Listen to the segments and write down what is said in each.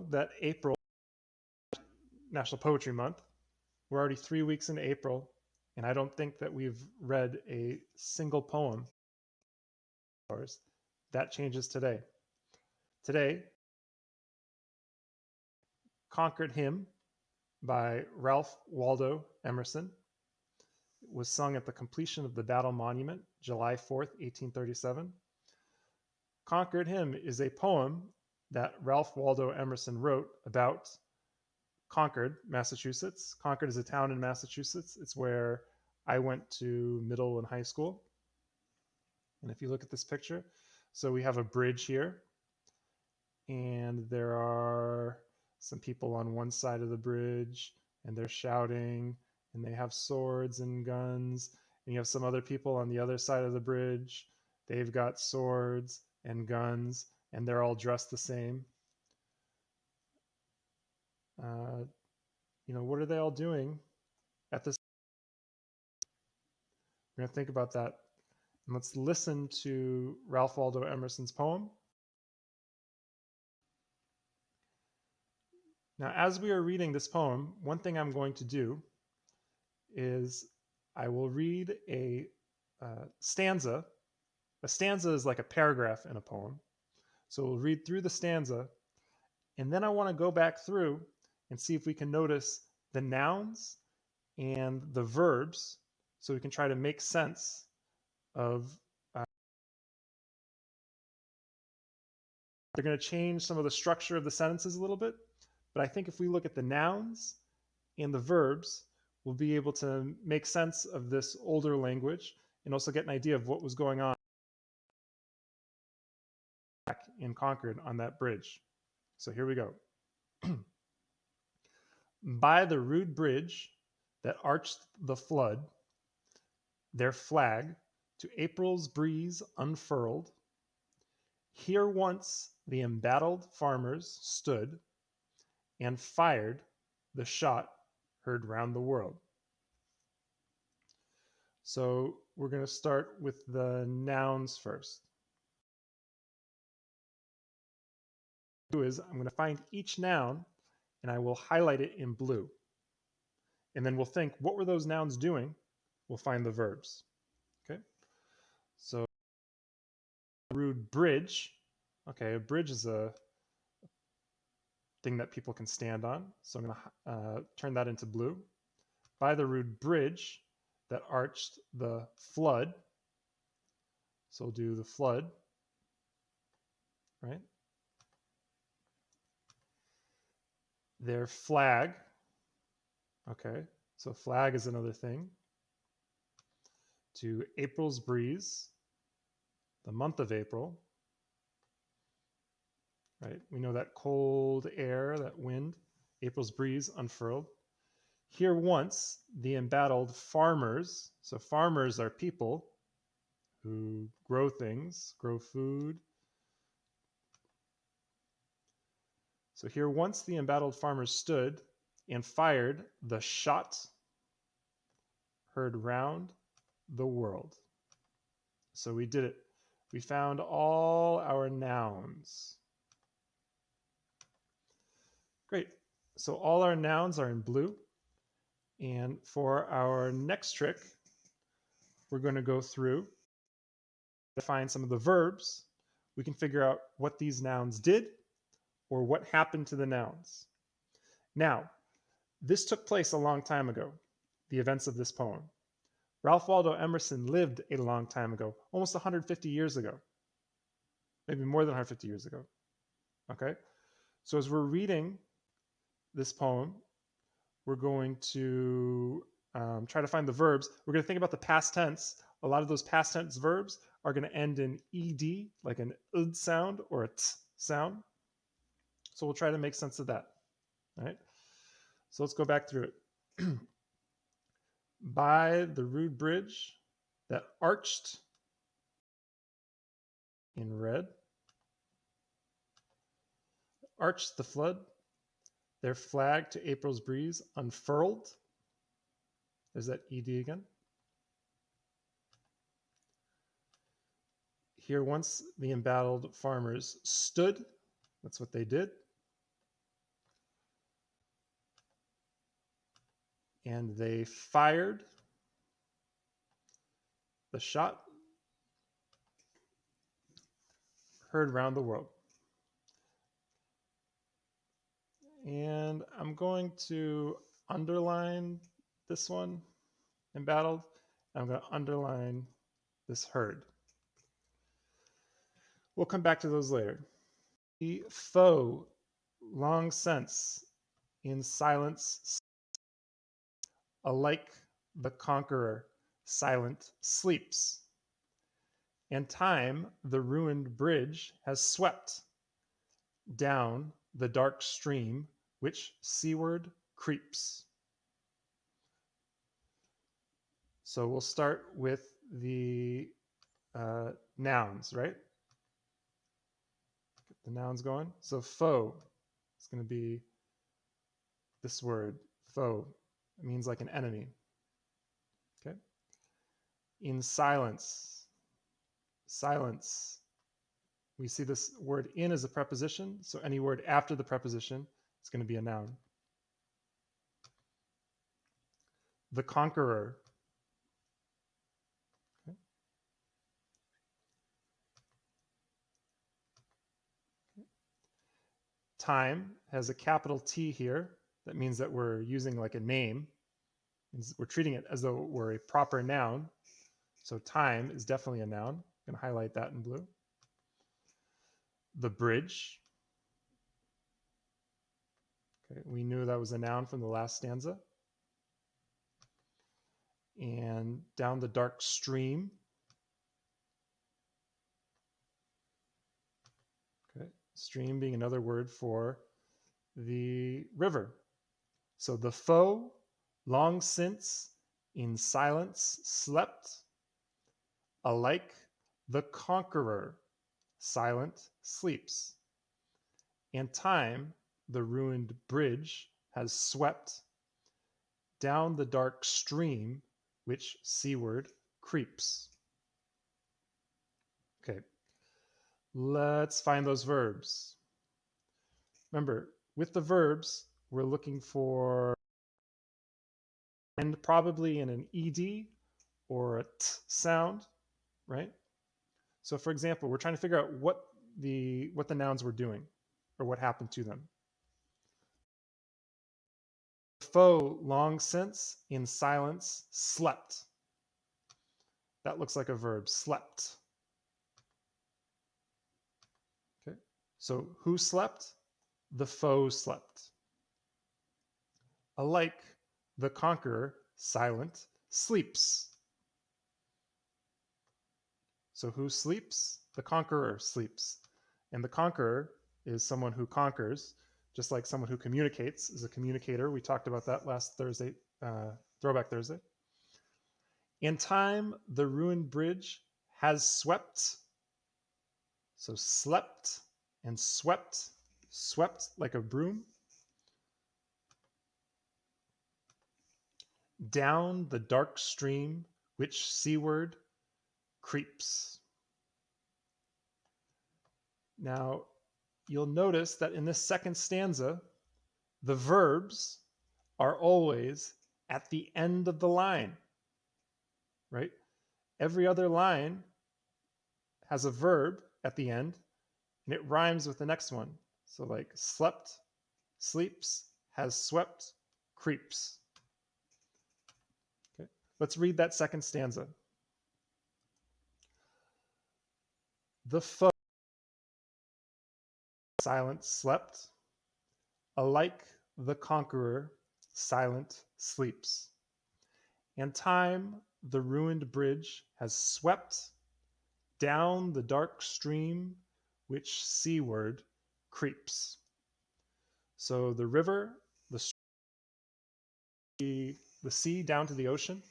that April, National Poetry Month. We're already 3 weeks into April, and I don't think that we've read a single poem. That changes today. Today, Concord Hymn by Ralph Waldo Emerson was sung at the completion of the Battle Monument, July 4th, 1837. Concord Hymn is a poem that Ralph Waldo Emerson wrote about Concord, Massachusetts. Concord is a town in Massachusetts. It's where I went to middle and high school. And if you look at this picture, so we have a bridge here, and there are some people on one side of the bridge, and they're shouting, and they have swords and guns, and you have some other people on the other side of the bridge. They've got swords and guns, and they're all dressed the same. What are they all doing at this? We're going to think about that. And let's listen to Ralph Waldo Emerson's poem. Now, as we are reading this poem, one thing I'm going to do is I will read a stanza. A stanza is like a paragraph in a poem. So we'll read through the stanza, and then I want to go back through and see if we can notice the nouns and the verbs, so we can try to make sense of. They're going to change some of the structure of the sentences a little bit, but I think if we look at the nouns and the verbs, we'll be able to make sense of this older language and also get an idea of what was going on back in Concord on that bridge. So here we go. By the rude bridge that arched the flood, their flag to April's breeze unfurled, here once the embattled farmers stood and fired the shot heard round the world. So we're going to start with the nouns first. What I'll do is I'm going to find each noun and I will highlight it in blue. And then we'll think, what were those nouns doing? We'll find the verbs. Okay. So rude bridge. Okay, a bridge is a thing that people can stand on. So I'm going to turn that into blue. By the rude bridge that arched the flood. So we'll do the flood, right? Their flag. Okay, so flag is another thing. To April's breeze, the month of April, right? We know that cold air, that wind, April's breeze unfurled. Here once the embattled farmers, so farmers are people who grow things, grow food. So here once the embattled farmers stood and fired the shot heard round the world. So we did it. We found all our nouns. Great. So all our nouns are in blue. And for our next trick, we're going to go through to find some of the verbs. We can figure out what these nouns did or what happened to the nouns. Now, this took place a long time ago, the events of this poem. Ralph Waldo Emerson lived a long time ago, almost 150 years ago, maybe more than 150 years ago. Okay? So as we're reading this poem, we're going to try to find the verbs. We're going to think about the past tense. A lot of those past tense verbs are going to end in ed, like an ud sound or a t sound. So we'll try to make sense of that. All right? So let's go back through it. By the rude bridge that arched in red, arched the flood, their flag to April's breeze unfurled. There's that ed again. Here once the embattled farmers stood. That's what they did. and they fired the shot heard round the world. And I'm going to underline this one, embattled. I'm going to underline this heard. We'll come back to those later. The foe, long since, in silence, alike the conqueror, silent sleeps. And time, the ruined bridge, has swept down the dark stream which seaward creeps. So we'll start with the nouns, right? Get the nouns going. So foe is going to be this word, foe. It means like an enemy. Okay. In silence, silence. We see this word in as a preposition. So any word after the preposition is going to be a noun. The conqueror. Okay. Time has a capital T here. That means that we're using like a name. We're treating it as though it were a proper noun. So time is definitely a noun. I'm going to highlight that in blue. The bridge. Okay, we knew that was a noun from the last stanza. And down the dark stream. Okay, stream being another word for the river. So the foe, long since, in silence slept, alike the conqueror, silent sleeps. And time, the ruined bridge, has swept down the dark stream which seaward creeps. Okay, let's find those verbs. Remember, with the verbs, we're looking for and probably in an ed or a t sound, right? So for example, we're trying to figure out what the nouns were doing or what happened to them. Foe, long since, in silence, slept. That looks like a verb, slept. Okay. So who slept? The foe slept. Alike, the conqueror, silent, sleeps. So who sleeps? The conqueror sleeps. And the conqueror is someone who conquers, just like someone who communicates is a communicator. We talked about that last Thursday, Throwback Thursday. In time, the ruined bridge has swept. So slept and swept, swept like a broom. Down the dark stream which seaward creeps. Now, you'll notice that in this second stanza, the verbs are always at the end of the line, right? Every other line has a verb at the end, and it rhymes with the next one. So like slept, sleeps, has swept, creeps. Okay, let's read that second stanza. The foe, silent slept, alike the conqueror, silent sleeps. And time, the ruined bridge, has swept down the dark stream which seaward creeps. So the river, the sea down to the ocean.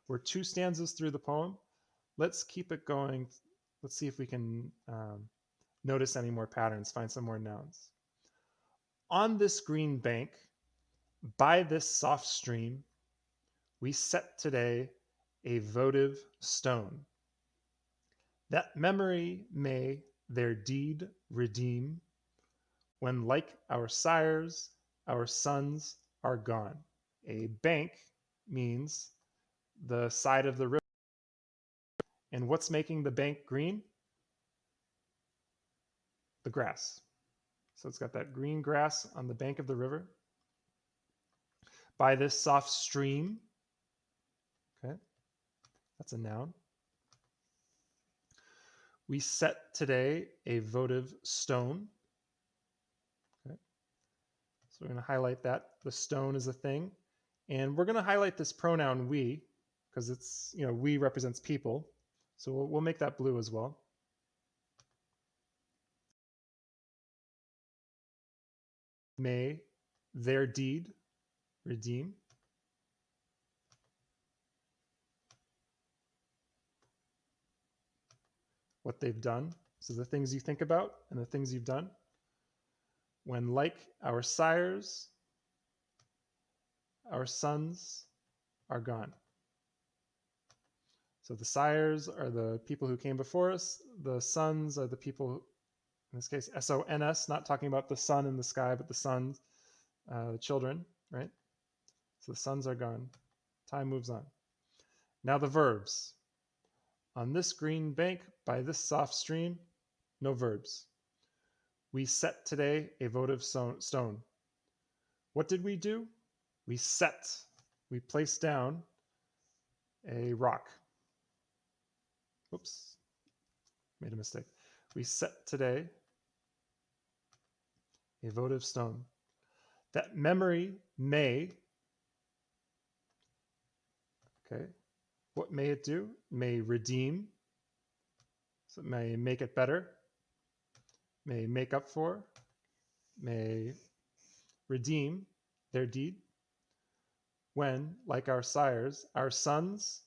We're two stanzas through the poem. Let's keep it going. Let's see if we can notice any more patterns, find some more nouns. On this green bank, by this soft stream, we set today a votive stone, that memory may their deed redeem, when like our sires, our sons are gone. A bank means the side of the river. And what's making the bank green? The grass. So it's got that green grass on the bank of the river. By this soft stream. Okay, that's a noun. We set today a votive stone. Okay, so we're going to highlight that. The stone is a thing. And we're going to highlight this pronoun we, because it's, we represents people. So we'll make that blue as well. May their deed redeem. What they've done. So the things you think about and the things you've done. When, like our sires, our sons are gone. So the sires are the people who came before us. The sons are the people, in this case, S-O-N-S, not talking about the sun in the sky, but the sons, the children, right? So the sons are gone. Time moves on. Now the verbs. On this green bank, by this soft stream, no verbs. We set today a votive stone. What did we do? We placed down a rock. Oops, made a mistake. We set today a votive stone. That memory may, okay, what may it do? May redeem, so it may make it better, may make up for, may redeem their deed. When, like our sires, our sons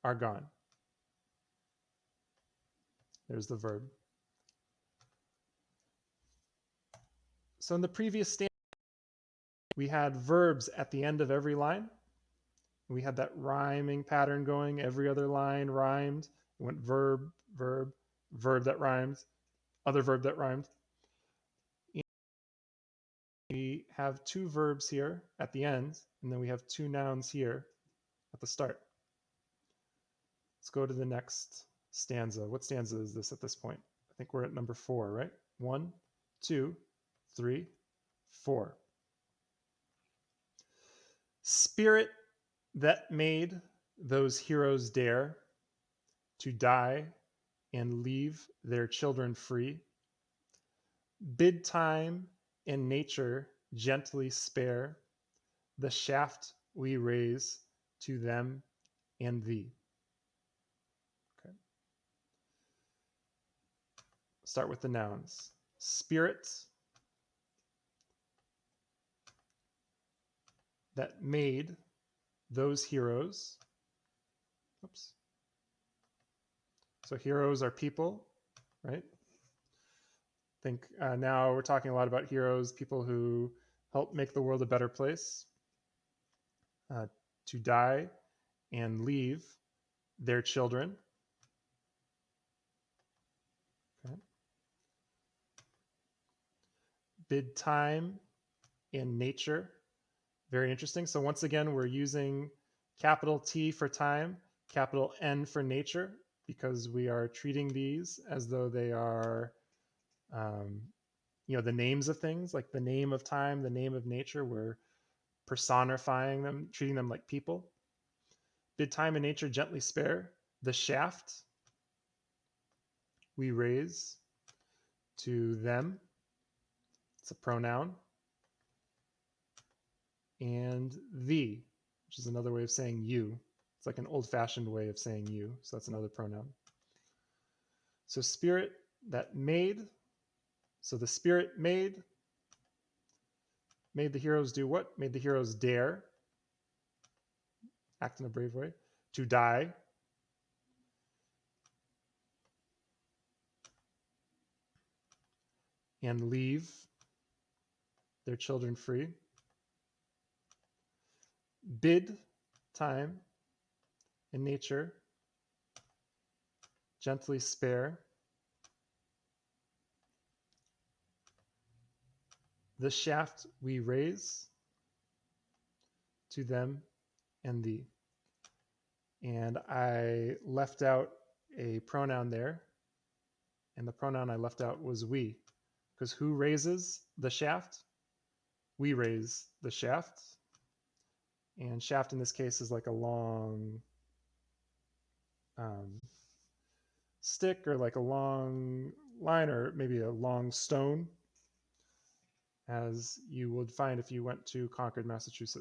are gone. There's the verb. So in the previous stanza, we had verbs at the end of every line. We had that rhyming pattern going. Every other line rhymed. It went verb, verb, verb that rhymed, other verb that rhymed. We have two verbs here at the end, and then we have two nouns here at the start. Let's go to the next stanza. What stanza is this at this point? I think we're at number 4, right? 1, 2, 3, 4. Spirit that made those heroes dare to die and leave their children free, bid time and nature gently spare the shaft we raise to them and thee. Okay. Start with the nouns. Spirit that made those heroes. Oops. So heroes are people, right? Think now we're talking a lot about heroes, people who help make the world a better place, to die and leave their children. Okay. Bid time in nature. Very interesting. So once again, we're using capital T for time, capital N for nature, because we are treating these as though they are, the names of things, like the name of time, the name of nature. We're personifying them, treating them like people. Bid time and nature gently spare the shaft we raise to them. It's a pronoun. And thee, which is another way of saying you. It's like an old-fashioned way of saying you, so that's another pronoun. So spirit that made, so the spirit made the heroes do what? Made the heroes dare, act in a brave way, to die, and leave their children free. Bid time and nature gently spare the shaft we raise to them and thee. And I left out a pronoun there, and the pronoun I left out was we, because who raises the shaft? We raise the shaft, and shaft in this case is like a long stick, or like a long line, or maybe a long stone, as you would find if you went to Concord, Massachusetts.